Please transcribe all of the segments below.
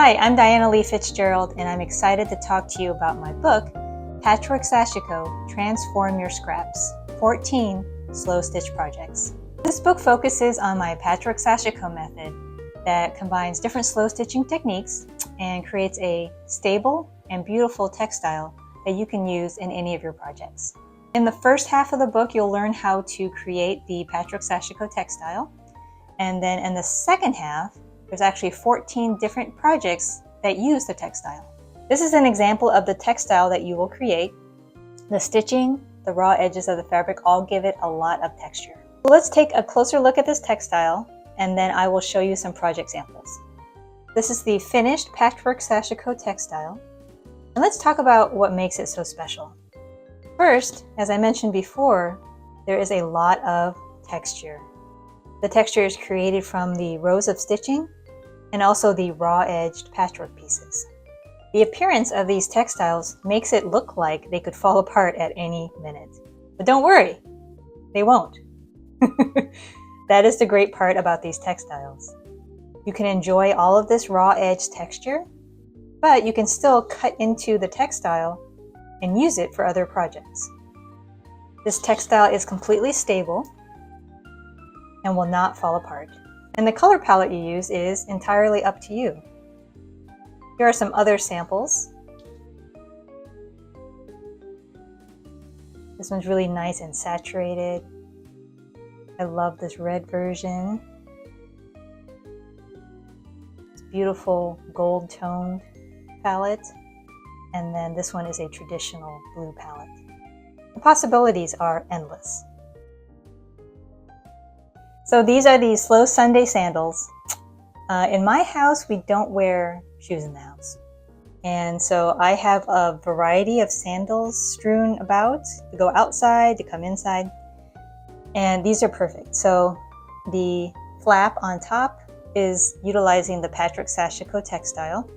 Hi, I'm Diana Li Fitzgerald, and I'm excited to talk to you about my book, Patchwork Sashiko, Transform Your Scraps, 14 Slow Stitch Projects. This book focuses on my Patchwork Sashiko method that combines different slow stitching techniques and creates a stable and beautiful textile that you can use in any of your projects. In the first half of the book, you'll learn how to create the Patchwork Sashiko textile. And then in the second half, there's actually 14 different projects that use the textile. This is an example of the textile that you will create. The stitching, the raw edges of the fabric all give it a lot of texture. So let's take a closer look at this textile, and then I will show you some project samples. This is the finished Patchwork Sashiko textile. And let's talk about what makes it so special. First, as I mentioned before, there is a lot of texture. The texture is created from the rows of stitching and also the raw-edged patchwork pieces. The appearance of these textiles makes it look like they could fall apart at any minute. But don't worry, they won't. That is the great part about these textiles. You can enjoy all of this raw-edged texture, but you can still cut into the textile and use it for other projects. This textile is completely stable and will not fall apart. And the color palette you use is entirely up to you. Here are some other samples. This one's really nice and saturated. I love this red version. It's beautiful gold toned palette. And then this one is a traditional blue palette. The possibilities are endless. So these are the Slow Sunday sandals. In my house, we don't wear shoes in the house. And so I have a variety of sandals strewn about to go outside, to come inside. And these are perfect. So the flap on top is utilizing the Patchwork Sashiko textile.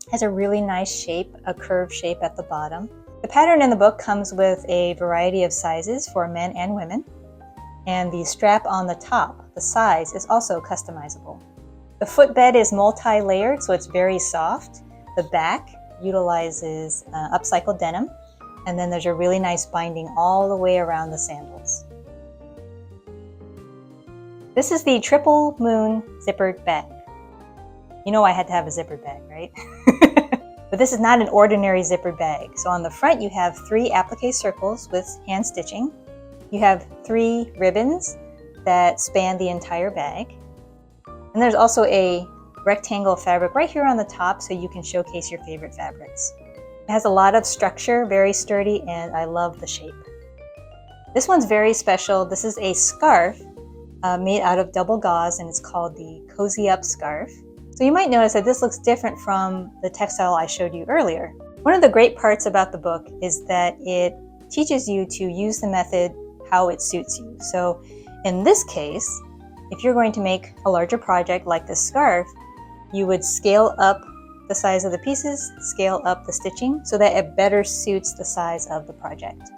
It has a really nice shape, a curved shape at the bottom. The pattern in the book comes with a variety of sizes for men and women. And the strap on the top, the size, is also customizable. The footbed is multi-layered, so it's very soft. The back utilizes upcycled denim. And then there's a really nice binding all the way around the sandals. This is the Triple Moon zippered bag. You know I had to have a zippered bag, right? But this is not an ordinary zippered bag. So on the front you have 3 applique circles with hand stitching. You have 3 ribbons that span the entire bag. And there's also a rectangle fabric right here on the top so you can showcase your favorite fabrics. It has a lot of structure, very sturdy, and I love the shape. This one's very special. This is a scarf made out of double gauze, and it's called the Cozy Up Scarf. So you might notice that this looks different from the textile I showed you earlier. One of the great parts about the book is that it teaches you to use the method how it suits you. So in this case, if you're going to make a larger project like this scarf, you would scale up the size of the pieces, scale up the stitching so that it better suits the size of the project.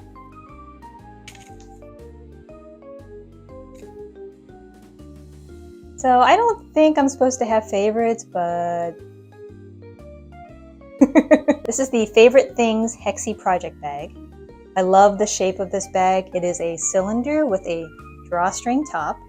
So I don't think I'm supposed to have favorites, but this is the Favorite Things Hexi project bag. I love the shape of this bag. It is a cylinder with a drawstring top,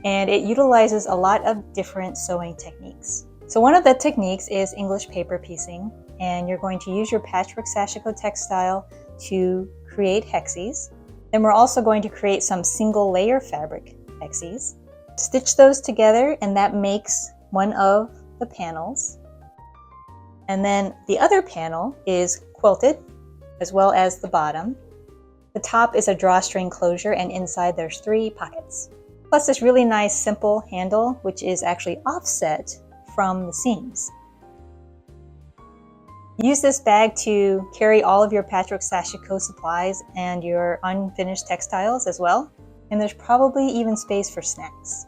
and it utilizes a lot of different sewing techniques. So one of the techniques is English paper piecing, and you're going to use your Patchwork Sashiko textile to create hexis. Then we're also going to create some single layer fabric hexis. Stitch those together, and that makes one of the panels. And then the other panel is quilted, as well as the bottom. The top is a drawstring closure, and inside there's 3 pockets. Plus this really nice simple handle, which is actually offset from the seams. Use this bag to carry all of your Patchwork Sashiko supplies and your unfinished textiles as well. And there's probably even space for snacks.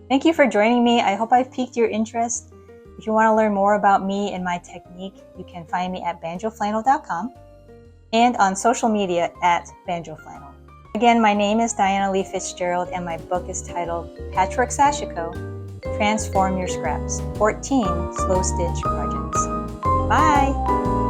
Thank you for joining me. I hope I've piqued your interest. If you want to learn more about me and my technique, you can find me at banjoflannel.com and on social media at banjoflannel. Again, my name is Diana Li Fitzgerald, and my book is titled Patchwork Sashiko, Transform Your Scraps, 14 Slow Stitch Projects. Bye!